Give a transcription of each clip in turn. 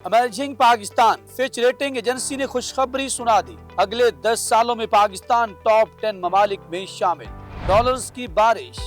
Amazing Pakistan Fitch rating agency ने खुशखबरी सुना दी। अगले 10 सालों में पाकिस्तान टॉप 10 ममालिक में शामिल। डॉलर्स की बारिश।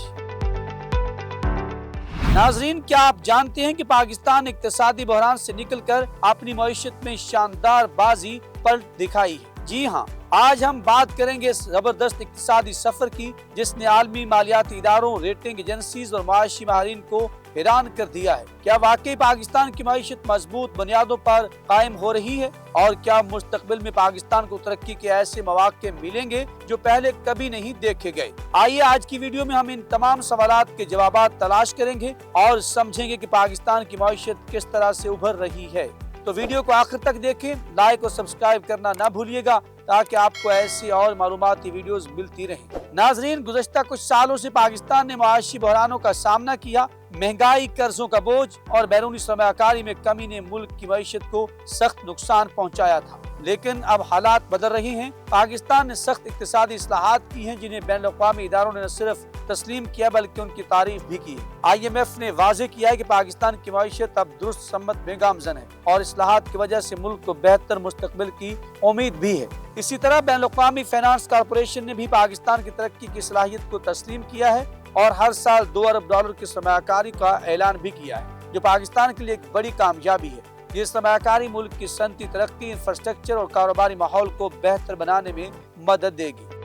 नाजरीन, क्या आप जानते हैं कि पाकिस्तान इक्तिसादी बहरान से निकलकर अपनी मईशत में शानदार बाजी पलट दिखाई है। जी हाँ, आज हम बात करेंगे इस जबरदस्त इक्तिसादी सफर की जिसने आलमी मालियाती इदारों, रेटिंग एजेंसीज और माशी माहिरीन को हैरान कर दिया है। क्या वाकई पाकिस्तान की मईशत मजबूत बुनियादों पर कायम हो रही है और क्या मुस्तकबिल में पाकिस्तान को तरक्की के ऐसे मौके मिलेंगे जो पहले कभी नहीं देखे गए। आइए आज की वीडियो में हम इन तमाम सवालात के जवाब तलाश करेंगे और समझेंगे कि पाकिस्तान की मईशत किस तरह से उभर रही है। तो वीडियो को आखिर तक देखें, लाइक और सब्सक्राइब करना ना भूलिएगा ताकि आपको ऐसी और मालूमाती वीडियोस मिलती रहें। नाजरीन, गुज़श्ता कुछ सालों से पाकिस्तान ने मुआशी बहरानों का सामना किया। महंगाई, कर्जों का बोझ और बैरूनी सरमायाकारी में कमी ने मुल्क की मईशत को सख्त नुकसान पहुंचाया था, लेकिन अब हालात बदल रहे हैं। पाकिस्तान ने सख्त इक्तिसादी इस्लाहात की हैं जिन्हें बैनुल अक़वामी इदारों ने न सिर्फ तस्लीम किया बल्कि उनकी तारीफ भी की है। IMF ने वाज़ेह किया है कि पाकिस्तान की मईशत अब दुरुस्त सम्मत में गामज़न है और इस्लाहात की वजह से मुल्क को बेहतर मुस्तकबिल की उम्मीद भी है। इसी तरह बैनुल अक़वामी फाइनेंस कॉरपोरेशन ने भी पाकिस्तान की तरक्की की सलाहियत को तस्लीम किया है और हर साल $2 अरब की सरमायाकारी का ऐलान भी किया है, जो पाकिस्तान के लिए एक बड़ी कामयाबी है। ये सरमायाकारी मुल्क की सनती तरक्की, इंफ्रास्ट्रक्चर और कारोबारी माहौल को बेहतर बनाने में मदद देगी।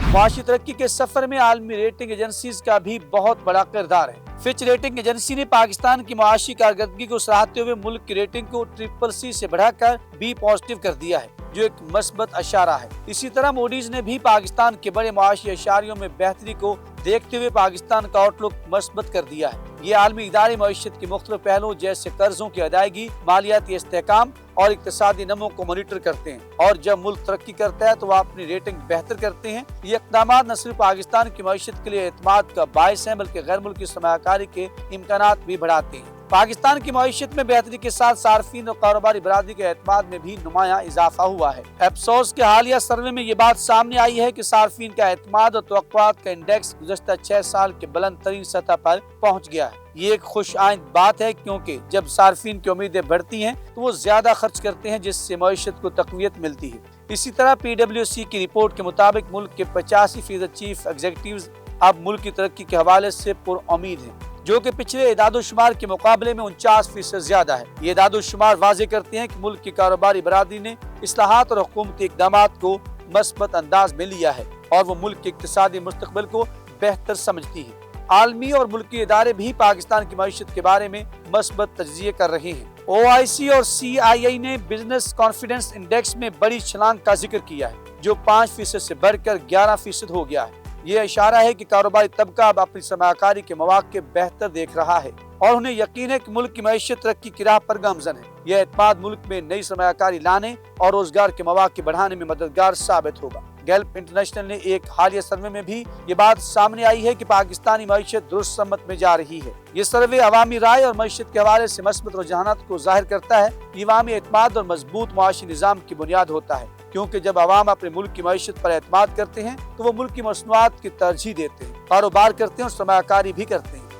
मुआशी तरक्की के सफर में आलमी रेटिंग एजेंसीज का भी बहुत बड़ा किरदार है। फिच रेटिंग एजेंसी ने पाकिस्तान की मुआशी कारकर्दगी को सराहते हुए मुल्क की रेटिंग को CCC से बढ़ाकर B पॉजिटिव कर दिया है, जो एक मस्बत इशारा है। इसी तरह मूडीज ने भी पाकिस्तान के बड़े मुआशी इशारियों में बेहतरी को देखते हुए पाकिस्तान का आउटलुक मस्बत कर दिया है। ये आलमी इदारे मईशत के मुख्तलिफ पहलुओं जैसे कर्जों की अदायगी, मालियाती इस्तेहकाम और इक्तिसादी नमो को मॉनिटर करते हैं और जब मुल्क तरक्की करता है तो वह अपनी रेटिंग बेहतर करते हैं। ये इक़दामात न सिर्फ पाकिस्तान की मईशत के लिए एतमाद का बायस है बल्कि गैर मुल्की सरमायाकारी के इम्कानात भी बढ़ाते हैं। पाकिस्तान की मईशत में बेहतरी के साथ सार्फिन और कारोबारी बरादरी के एतमाद में भी नुमाया इजाफा हुआ है। एप्सोस के हालिया सर्वे में ये बात सामने आई है कि सार्फिन का एतमाद और तवक्कुआत का इंडेक्स गुज़श्ता 6 साल के बुलंद तरीन सतह पर पहुँच गया है। ये एक खुश आइंद बात है क्योंकि जब सार्फिन की उम्मीदें बढ़ती हैं तो वो ज्यादा खर्च करते हैं जिससे मईशत को तक़वियत मिलती है। इसी तरह PwC की रिपोर्ट के मुताबिक मुल्क के 85% चीफ एग्जीक्यूटिव्स अब मुल्क की तरक्की के हवाले से पुरउम्मीद हैं, जो कि पिछले इदादोशुमार के मुकाबले में 49% ज्यादा है। ये इदादोशुमार वाज़ेह करते हैं कि मुल्क की कारोबारी बरादरी ने इस्लाहात और हुकूमती इक़दामात को मस्बत अंदाज में लिया है और वो मुल्क के इक़्तिसादी मुस्तक़बिल को बेहतर समझती है। आलमी और मुल्की इदारे भी पाकिस्तान की मईशत के बारे में मस्बत तज्ज़िये कर रहे हैं। OIC और CII ने बिजनेस कॉन्फिडेंस इंडेक्स में बड़ी छलांग का जिक्र किया है, जो 5% से बढ़कर 11% हो गया है। ये इशारा है कि कारोबारी तबका अब अपनी सरमायाकारी के मौके बेहतर देख रहा है और उन्हें यकीन है कि मुल्क की मईशत तरक्की की राह पर गामज़न है। यह एतमाद मुल्क में नई सरमायाकारी लाने और रोजगार के मौके बढ़ाने में मददगार साबित होगा। गैल्प इंटरनेशनल ने एक हालिया सर्वे में भी ये बात सामने आई है कि पाकिस्तानी मईशत दुरुस्त सम्मत में जा रही है। ये सर्वे अवामी राय और मईशत के हवाले से मस्बत रुझानात को जाहिर करता है। ये अवामी एतमाद और मजबूत मुआशी निज़ाम की बुनियाद होता है, क्योंकि जब अवाम अपने मुल्क की मईशत पर एतमाद करते हैं तो वो मुल्क की मसनूआत की तरजीह देते हैं, कारोबार करते हैं और सरमायाकारी भी करते हैं।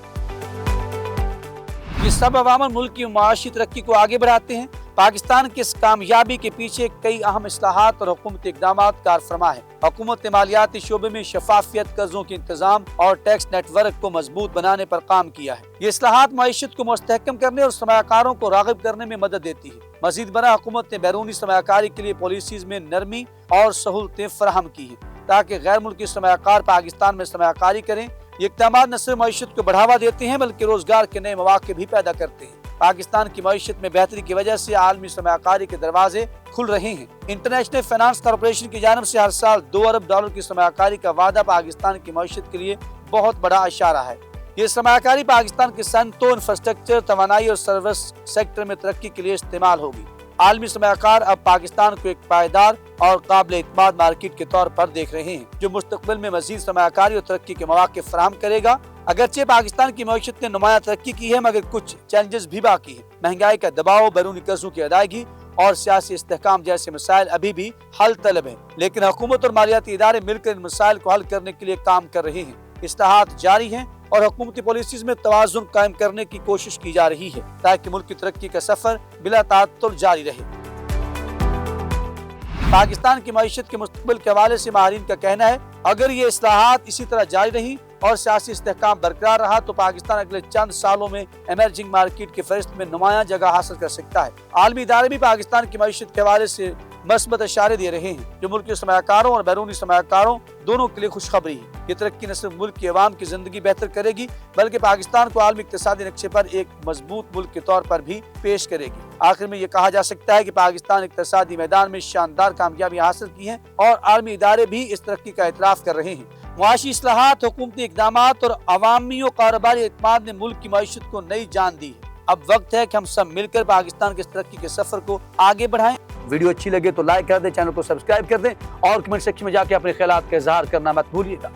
ये सब अवाम मुल्क की मुआशी तरक्की को आगे बढ़ाते हैं। पाकिस्तान की इस कामयाबी के पीछे कई अहम इस्लाहात और हुकूमती इक़दामात कार फरमा है। हुकूमत ने मालियाती शोबे में शफाफियत, कर्जों के इंतजाम और टैक्स नेटवर्क को मजबूत बनाने पर काम किया है। ये इस्लाहात मईशत को मुस्तहकम करने और सरमायाकारों को राग़िब करने में मदद देती है। मजीद बना, हुकूमत ने बैरूनी सरमायाकारी के लिए पॉलिसीज में नरमी और सहूलतें फराहम की है ताकि गैर मुल्की सरमायाकार पाकिस्तान में सरमायाकारी करें। ये इक़दामात न सिर्फ मईशत को बढ़ावा देते हैं बल्कि रोजगार के नए मौके भी पैदा करते हैं। पाकिस्तान की मईशत में बेहतरी की वजह से आलमी सरमायाकारी के दरवाजे खुल रहे हैं। इंटरनेशनल फाइनेंस कॉरपोरेशन की जानिब से हर साल $2 अरब की सरमायाकारी का वादा पाकिस्तान की मईशत के लिए बहुत बड़ा इशारा है। ये सरमायाकारी पाकिस्तान की सनतों, इंफ्रास्ट्रक्चर, तवानाई और सर्विस सेक्टर में तरक्की के लिए इस्तेमाल होगी। आलमी सरमायाकार अब पाकिस्तान को एक पायदार और काबिल एतमाद मार्केट के तौर पर देख रहे हैं, जो मुस्तकबिल में मजीद सरमायाकारी और तरक्की के मौके फराहम करेगा। अगरचे पाकिस्तान की मईशत ने नुमाया तरक्की की है, मगर कुछ चैलेंजेस भी बाकी हैं। महंगाई का दबाव, बैरूनी कर्जों की अदायगी और सियासी इस्तेहकाम जैसे मसाइल अभी भी हल तलब हैं, लेकिन हुकूमत और मालियाती इदारे मिलकर इन मसाइल को हल करने के लिए काम कर रहे हैं। इस्लाहात जारी हैं और हुकूमती पॉलिसीज में तवाज़ुन कायम करने की कोशिश की जा रही है ताकि मुल्क की तरक्की का सफर बिला ताअत्तुल जारी रहे। पाकिस्तान की मईशत के मुस्तकबिल के हवाले से माहिरीन का कहना है, अगर ये इस्लाहात इसी तरह जारी रही और सियासी इस्तेहकाम बरकरार रहा तो पाकिस्तान अगले चंद सालों में इमर्जिंग मार्केट की फहरिस्त में नुमायां जगह हासिल कर सकता है। आलमी इदारे भी पाकिस्तान की मईशत के हवाले से मस्बत इशारे दे रहे हैं, जो मुल्क के सरमायाकारों और बैरूनी सरमायाकारों दोनों के लिए खुशखबरी है। ये तरक्की न सिर्फ मुल्क की अवाम की जिंदगी बेहतर करेगी बल्कि पाकिस्तान को आलमी इक्तिसादी नक्शे पर एक मजबूत मुल्क के तौर पर भी पेश करेगी। आखिर में ये कहा जा सकता है कि पाकिस्तान इक्तिसादी मैदान में शानदार कामयाबी हासिल की है और आलमी इदारे भी इस तरक्की का एतराफ कर रहे हैं। मुआशी इस्लाहात, हुकूमती इक़दामात और अवामी और कारोबारी एतमाद ने मुल्क की मईशत को नई जान दी है। अब वक्त है कि हम सब मिलकर पाकिस्तान के इस तरक्की के सफर को आगे बढ़ाएं। वीडियो अच्छी लगे तो लाइक कर दें, चैनल को सब्सक्राइब कर दें और कमेंट सेक्शन में जाके अपने ख्यालात का इजहार करना मत भूलिएगा।